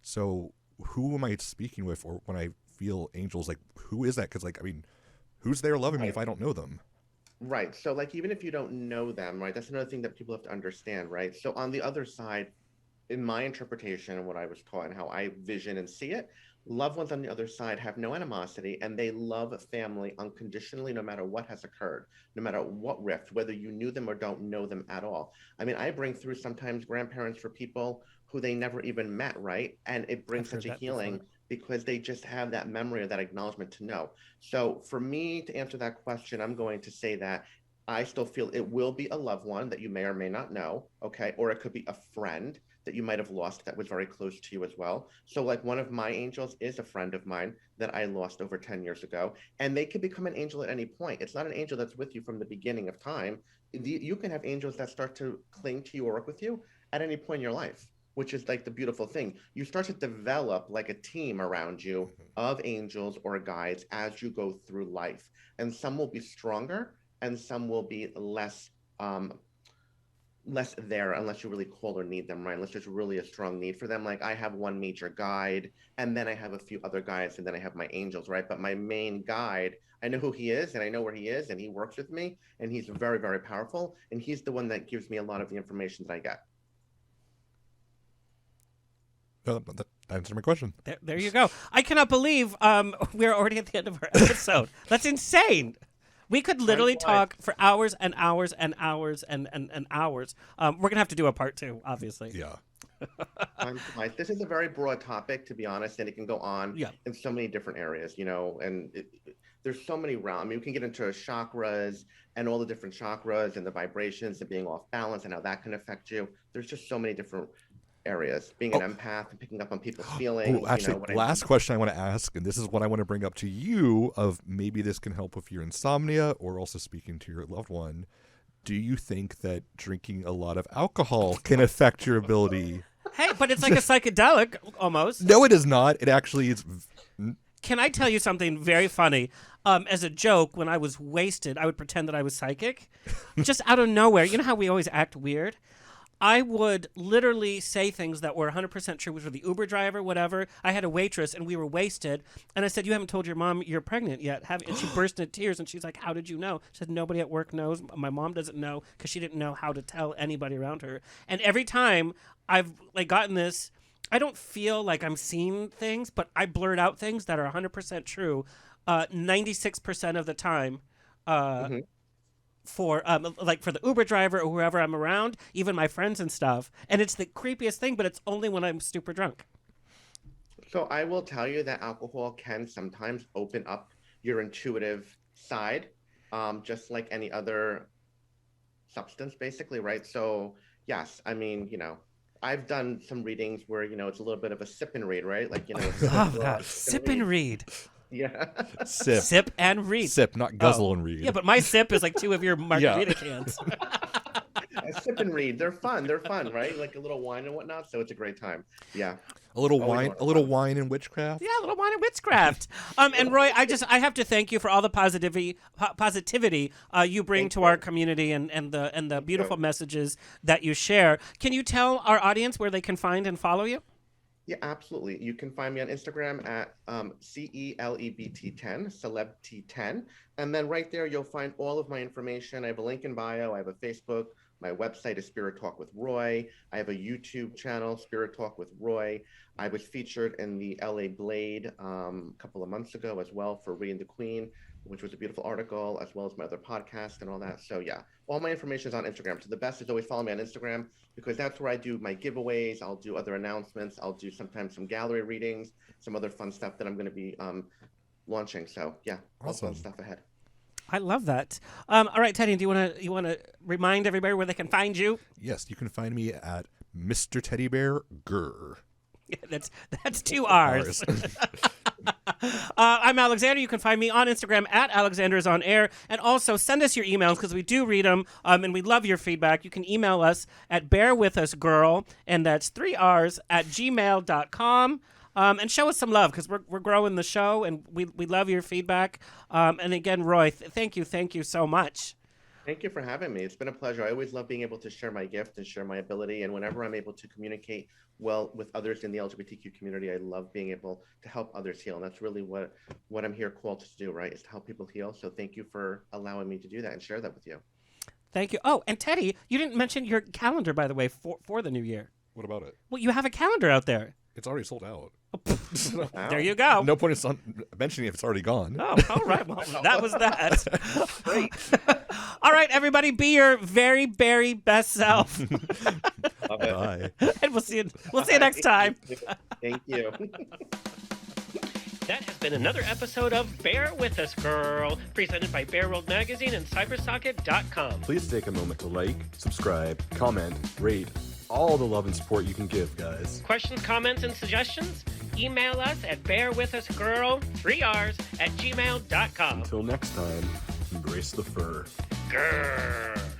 So who am I speaking with, or when I feel angels, like, who is that? Because, like, I mean, who's there loving me if I don't know them? Right. So, like, even if you don't know them, right, that's another thing that people have to understand, right? So on the other side, in my interpretation and what I was taught and how I vision and see it, loved ones on the other side have no animosity, and they love family unconditionally, no matter what has occurred, no matter what rift, whether you knew them or don't know them at all. I mean, I bring through sometimes grandparents for people who they never even met, right? And it brings such a healing because they just have that memory or that acknowledgement to know. So for me to answer that question, I'm going to say that I still feel it will be a loved one that you may or may not know, okay? Or it could be a friend that you might have lost that was very close to you as well. So like one of my angels is a friend of mine that I lost over 10 years ago, and they could become an angel at any point. It's not an angel that's with you from the beginning of time. You can have angels that start to cling to you or work with you at any point in your life, which is like the beautiful thing. You start to develop like a team around you of angels or guides as you go through life. And some will be stronger and some will be less there unless you really call or need them, right? Unless there's really a strong need for them. Like I have one major guide, and then I have a few other guides, and then I have my angels, right? But my main guide, I know who he is, and I know where he is, and he works with me, and he's very, very powerful, and he's the one that gives me a lot of the information that I get. That answered my question. There you go. I cannot believe we're already at the end of our episode. That's insane. We could literally talk for hours and hours and hours and hours. We're going to have to do a part 2, obviously. Yeah. This is a very broad topic, to be honest, and it can go on in so many different areas, you know, and there's so many realms. I mean, we can get into chakras and all the different chakras and the vibrations and being off balance and how that can affect you. There's just so many different areas, being an empath and picking up on people's feelings. Oh, actually, last question I want to ask, and this is what I want to bring up to you, of maybe this can help with your insomnia or also speaking to your loved one. Do you think that drinking a lot of alcohol can affect your ability? Hey, but it's like a psychedelic almost. No, it is not. It actually is. Can I tell you something very funny? As a joke, when I was wasted, I would pretend that I was psychic. Just out of nowhere. You know how we always act weird? I would literally say things that were 100% true, which were the Uber driver, whatever. I had a waitress, and we were wasted. And I said, "You haven't told your mom you're pregnant yet, have you?" And she burst into tears, and she's like, "How did you know?" She said, "Nobody at work knows. My mom doesn't know because she didn't know how to tell anybody around her." And every time I've like gotten this, I don't feel like I'm seeing things, but I blurt out things that are 100% true 96% of the time. For for the Uber driver or whoever I'm around, even my friends and stuff. And it's the creepiest thing, but it's only when I'm super drunk. So I will tell you that alcohol can sometimes open up your intuitive side, just like any other substance, basically, right? So yes, I mean, you know, I've done some readings where, you know, it's a little bit of a sip and read, right? Like, you know, love that. Sip and read. Yeah. Sip and read. Sip, not guzzle and read. Yeah, but my sip is like 2 of your margarita cans. Sip and read. They're fun, right? Like a little wine and whatnot. So it's a great time. Yeah. A little wine and witchcraft. Yeah, a little wine and witchcraft. And Roy, I have to thank you for all the positivity you bring to our community and the beautiful messages that you share. Can you tell our audience where they can find and follow you? Yeah, absolutely. You can find me on Instagram at CELEBT10, CelebT10. And then right there, you'll find all of my information. I have a link in bio. I have a Facebook. My website is Spirit Talk with Roy. I have a YouTube channel, Spirit Talk with Roy. I was featured in the LA Blade a couple of months ago as well for Reading the Queen, which was a beautiful article, as well as my other podcast and all that. So yeah, all my information is on Instagram. So the best is always follow me on Instagram, because that's where I do my giveaways. I'll do other announcements. I'll do sometimes some gallery readings, some other fun stuff that I'm going to be launching. So yeah, all fun stuff ahead. I love that. All right, Teddy, do you want to remind everybody where they can find you? Yes, you can find me at Mr. Teddy Bear Gurrrl. Yeah, that's 2 R's. I'm Alexander. You can find me on Instagram at AlexanderIsOnAir. And also send us your emails because we do read them and we love your feedback. You can email us at bearwithusgurrl, and that's 3 R's at gmail.com. And show us some love because we're growing the show and we love your feedback. And again, Roy, thank you so much. Thank you for having me. It's been a pleasure. I always love being able to share my gift and share my ability. And whenever I'm able to communicate well with others in the LGBTQ community, I love being able to help others heal. And that's really what I'm here called to do, right? Is to help people heal. So thank you for allowing me to do that and share that with you. Thank you. Oh, and Teddy, you didn't mention your calendar, by the way, for the new year. What about it? Well, you have a calendar out there. It's already sold out. Wow. There you go. No point in mentioning if it's already gone. Oh, all right. Well, that was that. Great. All right, everybody, be your very, very best self. Love it. Bye. And we'll see you next time. Thank you. That has been another episode of Bear With Us, Girl, presented by Bear World Magazine and Cybersocket.com. Please take a moment to like, subscribe, comment, rate, all the love and support you can give, guys. Questions, comments, and suggestions? Email us at bearwithusgirl, 3 R's, at gmail.com. Until next time, embrace the fur. Grrrl.